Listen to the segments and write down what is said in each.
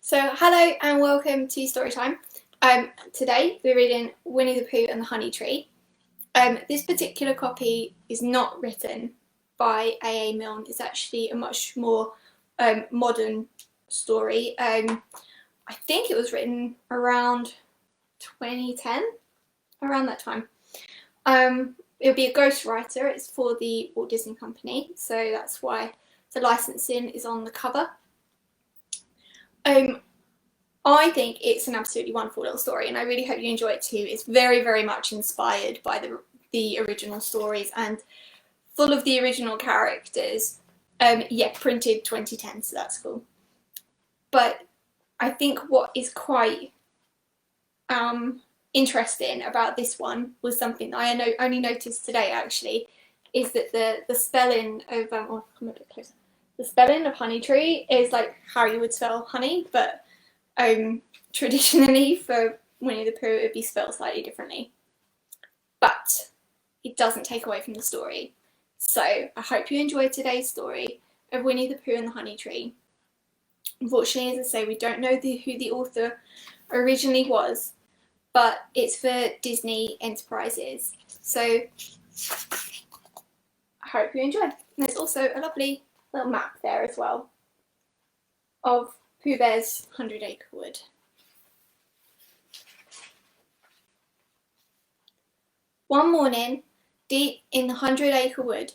So hello and welcome to Storytime. Today we're reading Winnie the Pooh and the Honey Tree. This particular copy is not written by A.A. Milne. It's actually a much more modern story. I think it was written around 2010, around that time. It'll be a ghostwriter. It's for the Walt Disney Company, so that's why the licensing is on the cover. I think it's an absolutely wonderful little story, and I really hope you enjoy it too. It's very, very much inspired by the original stories and full of the original characters. Yeah, printed 2010, so that's cool. But I think what is quite interesting about this one was something that I only noticed today actually, is that the spelling of oh, come a bit closer. The spelling of honey tree is like how you would spell honey, but traditionally for Winnie the Pooh it would be spelled slightly differently. But it doesn't take away from the story. So I hope you enjoyed today's story of Winnie the Pooh and the Honey Tree. Unfortunately, as I say, we don't know who the author originally was, but it's for Disney Enterprises. So I hope you enjoy. And there's also a lovely little map there as well of Pooh Bear's 100-Acre Wood. One morning, deep in the 100-Acre Wood,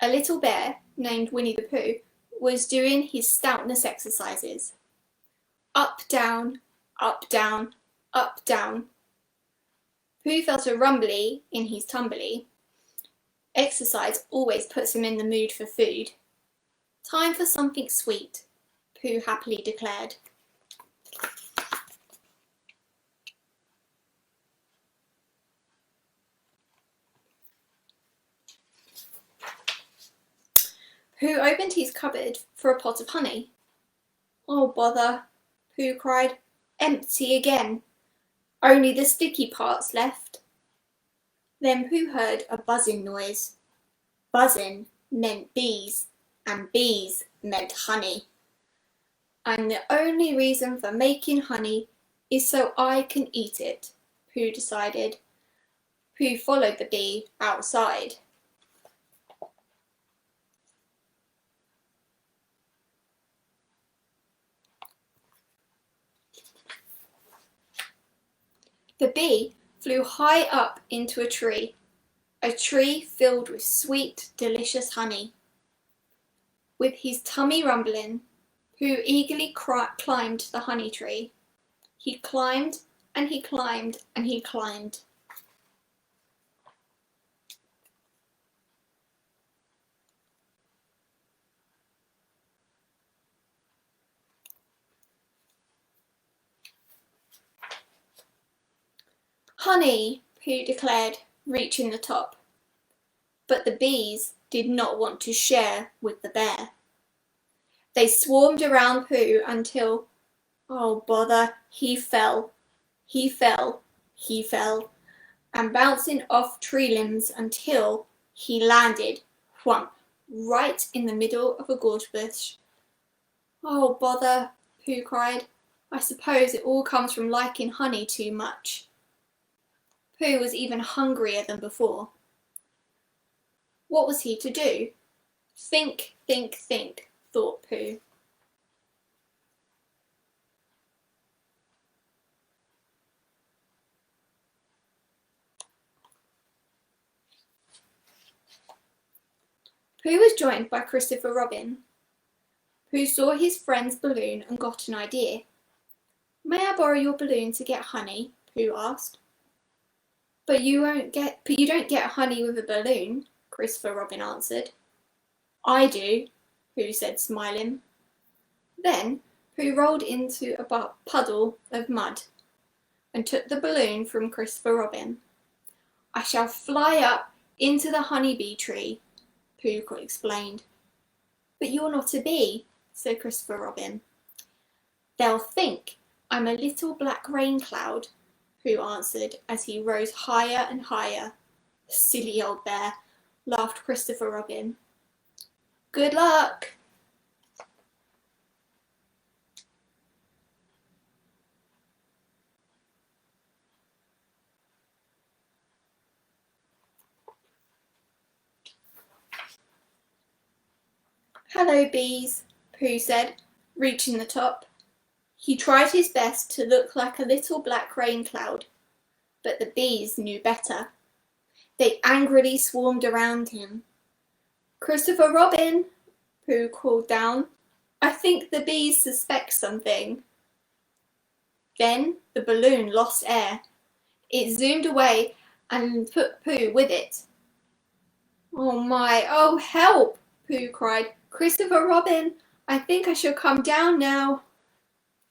a little bear named Winnie the Pooh was doing his stoutness exercises. Up, down, up, down, up, down. Pooh felt a rumbly in his tumbly. Exercise always puts him in the mood for food. Time for something sweet, Pooh happily declared. Pooh opened his cupboard for a pot of honey. Oh, bother, Pooh cried. Empty again. Only the sticky parts left. Then Pooh heard a buzzing noise. Buzzing meant bees, and bees meant honey. And the only reason for making honey is so I can eat it, Pooh decided. Pooh followed the bee outside. The bee flew high up into a tree filled with sweet, delicious honey. With his tummy rumbling, Pooh eagerly climbed the honey tree. He climbed and he climbed and he climbed. Honey, Pooh declared, reaching the top. But the bees did not want to share with the bear. They swarmed around Pooh until, oh bother, he fell, and bouncing off tree limbs until he landed, whump, right in the middle of a gorse bush. Oh bother, Pooh cried. I suppose it all comes from liking honey too much. Pooh was even hungrier than before. What was he to do? Think, think, think, thought Pooh. Pooh was joined by Christopher Robin. Pooh saw his friend's balloon and got an idea. May I borrow your balloon to get honey? Pooh asked. But you don't get honey with a balloon, Christopher Robin answered. I do, Pooh said, smiling. Then Pooh rolled into a puddle of mud and took the balloon from Christopher Robin. I shall fly up into the honeybee tree, Pooh explained. But you're not a bee, said Christopher Robin. They'll think I'm a little black rain cloud, Pooh answered as he rose higher and higher. Silly old bear, laughed Christopher Robin. Good luck! "Hello, bees," Pooh said, reaching the top. He tried his best to look like a little black rain cloud, but the bees knew better. They angrily swarmed around him. "Christopher Robin," Pooh called down. "I think the bees suspect something." Then the balloon lost air. It zoomed away and took Pooh with it. "Oh my, oh help!" Pooh cried. "Christopher Robin, I think I shall come down now."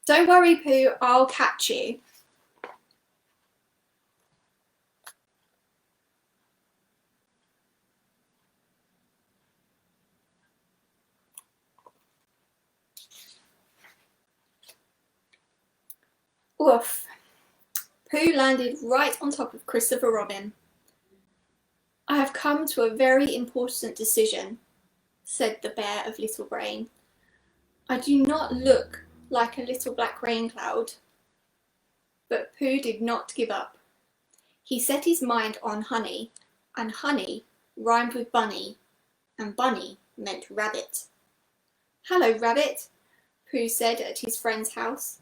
"Don't worry, Pooh, I'll catch you." Oof. Pooh landed right on top of Christopher Robin. "I have come to a very important decision," said the Bear of Little Brain. "I do not look like a little black rain cloud." But Pooh did not give up. He set his mind on honey, and honey rhymed with bunny, and bunny meant rabbit. "Hello, Rabbit," Pooh said at his friend's house.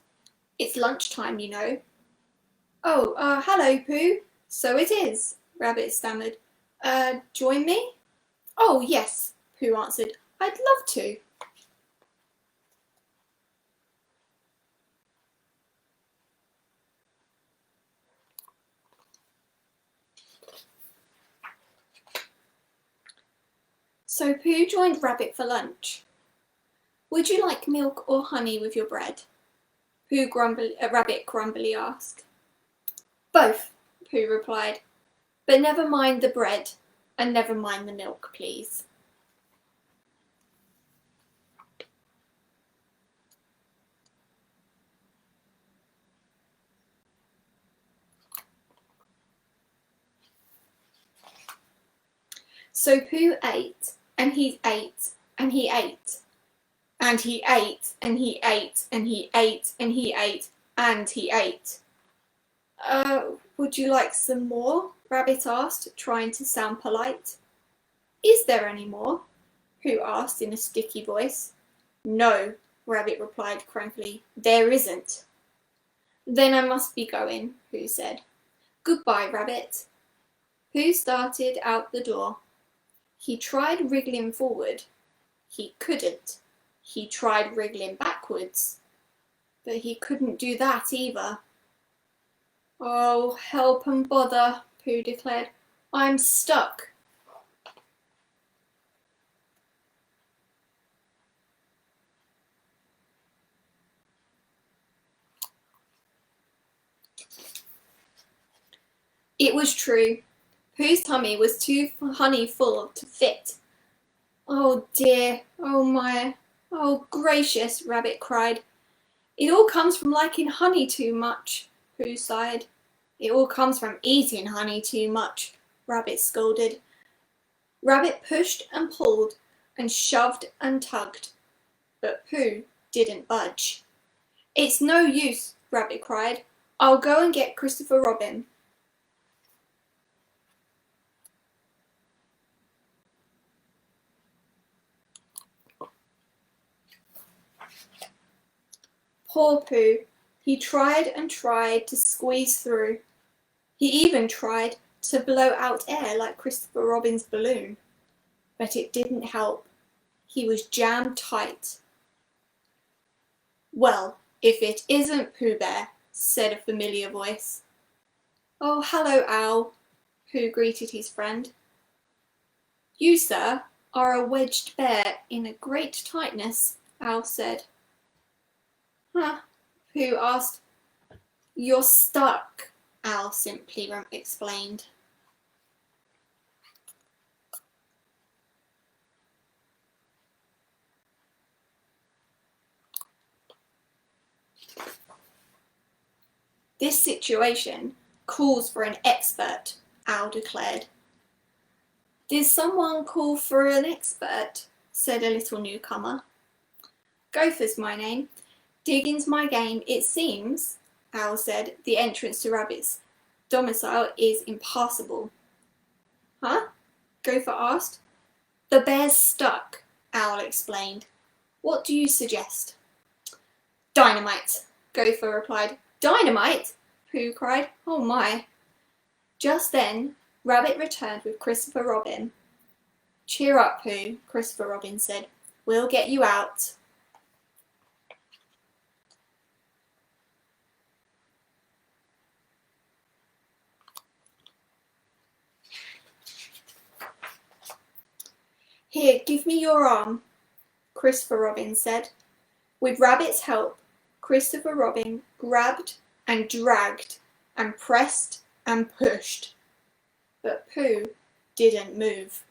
"It's lunchtime, you know." "Oh, hello, Pooh. So it is," Rabbit stammered. Join me?" "Oh, yes," Pooh answered. "I'd love to." So Pooh joined Rabbit for lunch. "Would you like milk or honey with your bread?" Rabbit grumbly asked. "Both," Pooh replied. "But never mind the bread, and never mind the milk, please." So Pooh ate, and he ate, and he ate, and he ate, and he ate, and he ate, and he ate, and he ate. Would you like some more?" Rabbit asked, trying to sound polite. "Is there any more?" Pooh asked in a sticky voice. "No," Rabbit replied crankily. "There isn't." "Then I must be going," Pooh said. "Goodbye, Rabbit." Pooh started out the door. He tried wriggling forward. He couldn't. He tried wriggling backwards. But he couldn't do that either. "Oh, help and bother," Pooh declared. "I'm stuck." It was true. Pooh's tummy was too honey full to fit. "Oh dear, oh my, oh gracious," Rabbit cried. "It all comes from liking honey too much," Pooh sighed. "It all comes from eating honey too much," Rabbit scolded. Rabbit pushed and pulled and shoved and tugged, but Pooh didn't budge. "It's no use," Rabbit cried. "I'll go and get Christopher Robin." Poor Pooh. He tried and tried to squeeze through. He even tried to blow out air like Christopher Robin's balloon. But it didn't help. He was jammed tight. "Well, if it isn't Pooh Bear," said a familiar voice. "Oh, hello, Owl," Pooh greeted his friend. "You, sir, are a wedged bear in a great tightness," Owl said. "Huh?" Pooh asked. "You're stuck," Owl simply explained. "This situation calls for an expert," Owl declared. "Did someone call for an expert?" said a little newcomer. "Gopher's my name. Digging's my game, it seems," Owl said. "The entrance to Rabbit's domicile is impassable." "Huh?" Gopher asked. "The bear's stuck," Owl explained. What do you suggest? Dynamite, Gopher replied. Dynamite? Pooh cried. Oh my. Just then, Rabbit returned with Christopher Robin. Cheer up, Pooh, Christopher Robin said. We'll get you out. Here, give me your arm, Christopher Robin said. With Rabbit's help, Christopher Robin grabbed and dragged and pressed and pushed. But Pooh didn't move.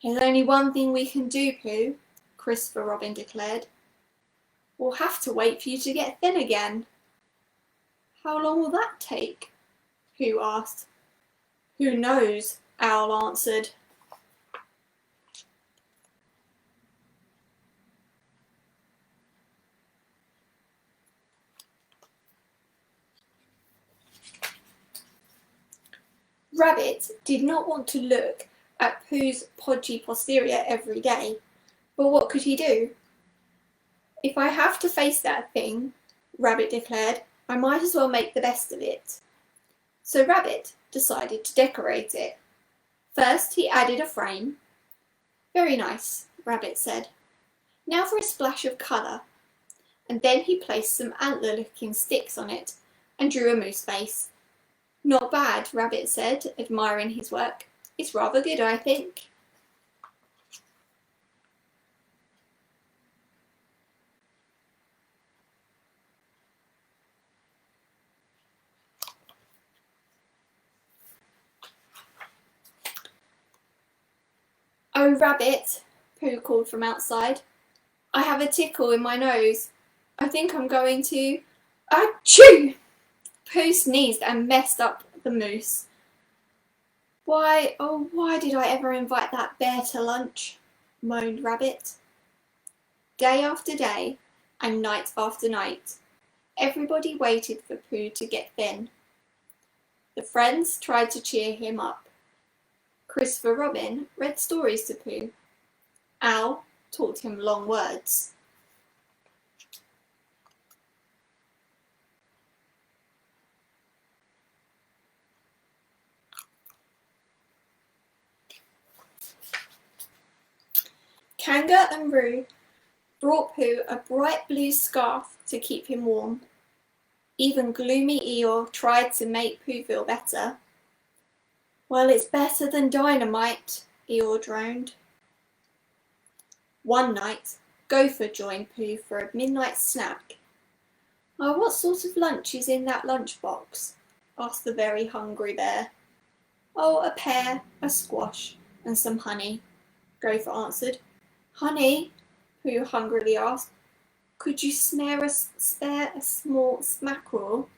There's only one thing we can do, Pooh, Christopher Robin declared. We'll have to wait for you to get thin again. How long will that take? Pooh asked. Who knows? Owl answered. Rabbit did not want to look at Pooh's podgy posterior every day, but what could he do? If I have to face that thing, Rabbit declared, I might as well make the best of it. So Rabbit decided to decorate it. First he added a frame. Very nice, Rabbit said. Now for a splash of colour. And then he placed some antler-looking sticks on it and drew a moose face. Not bad, Rabbit said, admiring his work. It's rather good, I think. Oh, Rabbit, Pooh called from outside. I have a tickle in my nose. I think I'm going to... Achoo! Pooh sneezed and messed up the moose. Why did I ever invite that bear to lunch? Moaned Rabbit. Day after day and night after night, everybody waited for Pooh to get thin. The friends tried to cheer him up. Christopher Robin read stories to Pooh. Owl taught him long words. Kanga and Roo brought Pooh a bright blue scarf to keep him warm. Even gloomy Eeyore tried to make Pooh feel better. Well, it's better than dynamite, Eeyore droned. One night, Gopher joined Pooh for a midnight snack. Oh, what sort of lunch is in that lunchbox? Asked the very hungry bear. Oh, a pear, a squash, and some honey, Gopher answered. Honey? Pooh hungrily asked. Could you spare a small smackerel?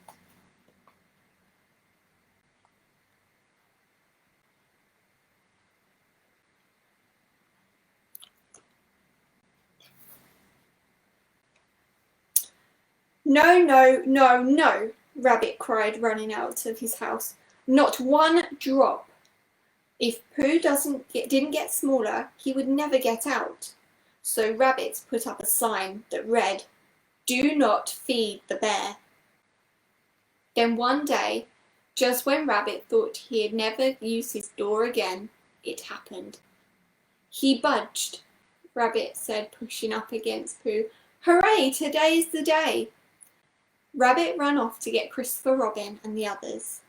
No, no, no, no, Rabbit cried, running out of his house. Not one drop. If Pooh didn't get smaller, he would never get out. So Rabbit put up a sign that read, Do not feed the bear. Then one day, just when Rabbit thought he'd never use his door again, it happened. He budged, Rabbit said, pushing up against Pooh. Hooray, today's the day. Rabbit ran off to get Christopher Robin and the others.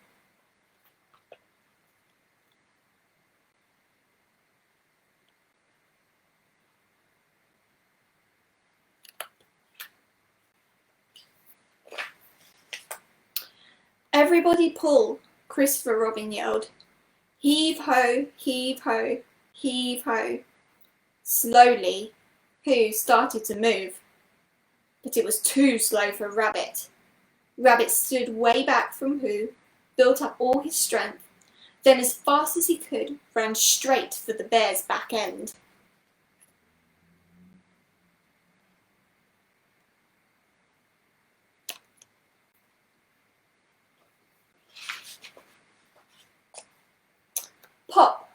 Everybody pull, Christopher Robin yelled. Heave ho, heave ho, heave ho. Slowly, Pooh started to move, but it was too slow for Rabbit. Rabbit stood way back from Pooh, built up all his strength, then as fast as he could ran straight for the bear's back end. Pop!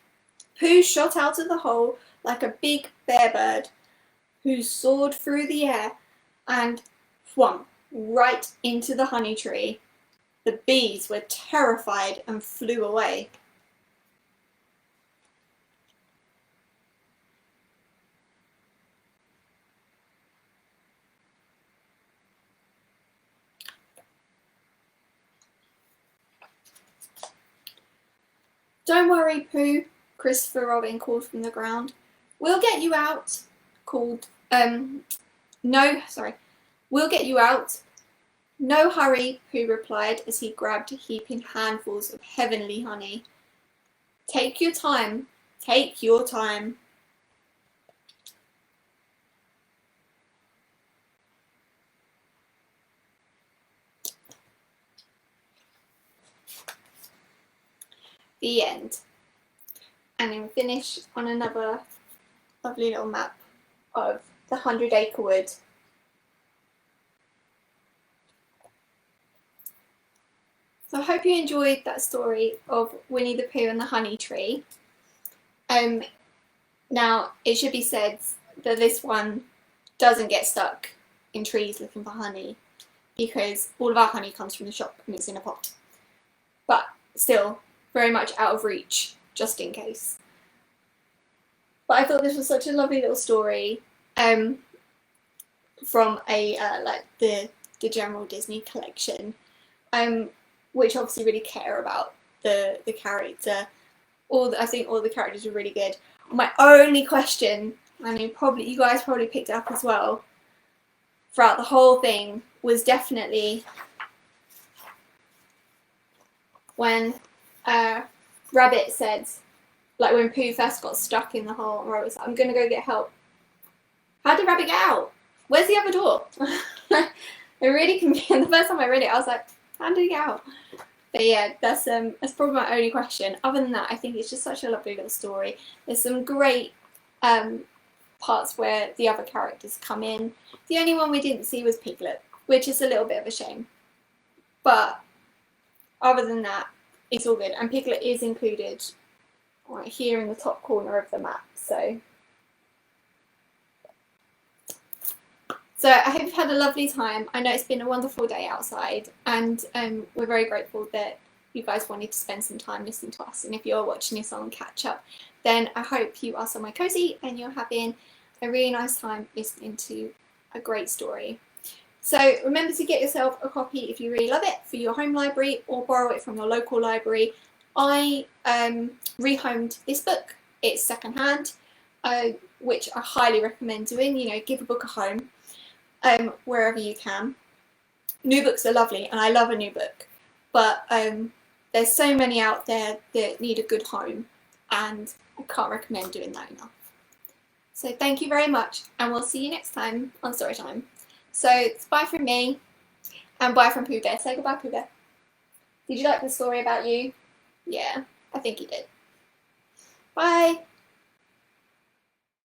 Pooh shot out of the hole like a big bear bird who soared through the air and swung right into the honey tree. The bees were terrified and flew away. Don't worry, Pooh, Christopher Robin called from the ground. We'll get you out, we'll get you out. No hurry, Pooh replied as he grabbed heaping handfuls of heavenly honey. Take your time, take your time. The end. And then finish on another lovely little map of the 100-acre wood. So I hope you enjoyed that story of Winnie the Pooh and the honey tree. Now, it should be said that this one doesn't get stuck in trees looking for honey, because all of our honey comes from the shop and it's in a pot. But still, very much out of reach, just in case. But I thought this was such a lovely little story from a like the general Disney collection, which obviously really care about the character. I think all the characters are really good. My only question, I mean, you guys probably picked it up as well, throughout the whole thing, was definitely when Rabbit said, like when Pooh first got stuck in the hole and Rabbit was like, I'm gonna go get help. How did Rabbit get out? Where's the other door? It really confused. The first time I read it, I was like, how did he get out? But yeah, that's probably my only question. Other than that, I think it's just such a lovely little story. There's some great parts where the other characters come in. The only one we didn't see was Piglet, which is a little bit of a shame. But other than that, it's all good. And Piglet is included right here in the top corner of the map. So I hope you've had a lovely time. I know it's been a wonderful day outside, and we're very grateful that you guys wanted to spend some time listening to us. And if you're watching this on catch up, then I hope you are somewhere cozy and you're having a really nice time listening to a great story. So remember to get yourself a copy if you really love it for your home library, or borrow it from your local library. I rehomed this book. It's secondhand, which I highly recommend doing. You know, give a book a home. Wherever you can. New books are lovely, and I love a new book, but there's so many out there that need a good home, and I can't recommend doing that enough. So thank you very much, and we'll see you next time on Storytime. So it's bye from me, and bye from Pooh Bear. Say goodbye, Pooh Bear. Did you like the story about you? Yeah, I think you did. Bye.